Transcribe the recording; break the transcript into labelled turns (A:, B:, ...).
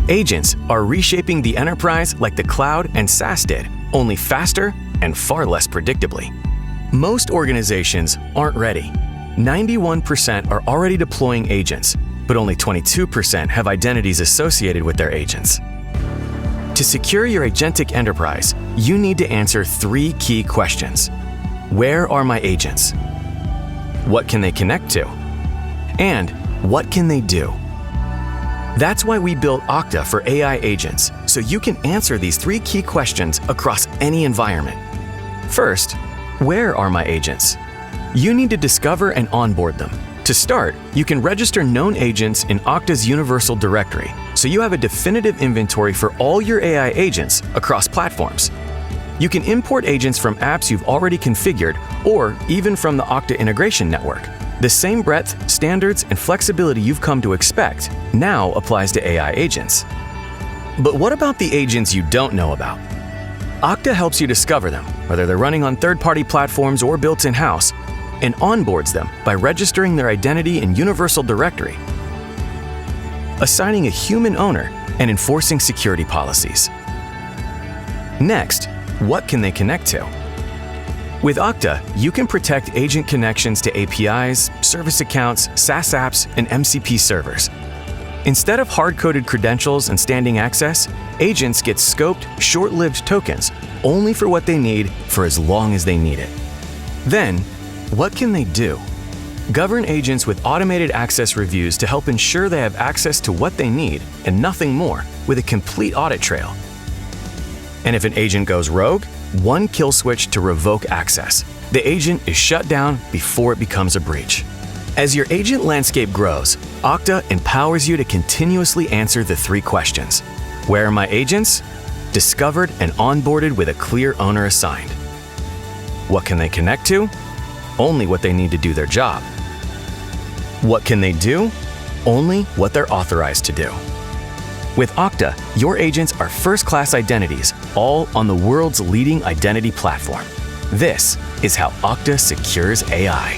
A: Agents are reshaping the enterprise like the cloud and SaaS did, only faster and far less predictably. Most organizations aren't ready. 91% are already deploying agents, but only 22% have identities associated with their agents. To secure your Agentic Enterprise, you need to answer 3 key questions. Where are my agents? What can they connect to? And what can they do? That's why we built Okta for AI agents, so you can answer these 3 key questions across any environment. First, where are my agents? You need to discover and onboard them. To start, you can register known agents in Okta's Universal Directory, so you have a definitive inventory for all your AI agents across platforms. You can import agents from apps you've already configured, or even from the Okta integration network. The same breadth, standards, and flexibility you've come to expect now applies to AI agents. But what about the agents you don't know about? Okta helps you discover them, whether they're running on third-party platforms or built in-house, and onboards them by registering their identity in Universal Directory, assigning a human owner, and enforcing security policies. Next, what can they connect to? With Okta, you can protect agent connections to APIs, service accounts, SaaS apps, and MCP servers. Instead of hard-coded credentials and standing access, agents get scoped, short-lived tokens only for what they need for as long as they need it. Then, what can they do? Govern agents with automated access reviews to help ensure they have access to what they need and nothing more, with a complete audit trail. And if an agent goes rogue, 1 kill switch to revoke access. The agent is shut down before it becomes a breach. As your agent landscape grows, Okta empowers you to continuously answer the 3 questions. Where are my agents? Discovered and onboarded with a clear owner assigned. What can they connect to? Only what they need to do their job. What can they do? Only what they're authorized to do. With Okta, your agents are first-class identities, all on the world's leading identity platform. This is how Okta secures AI.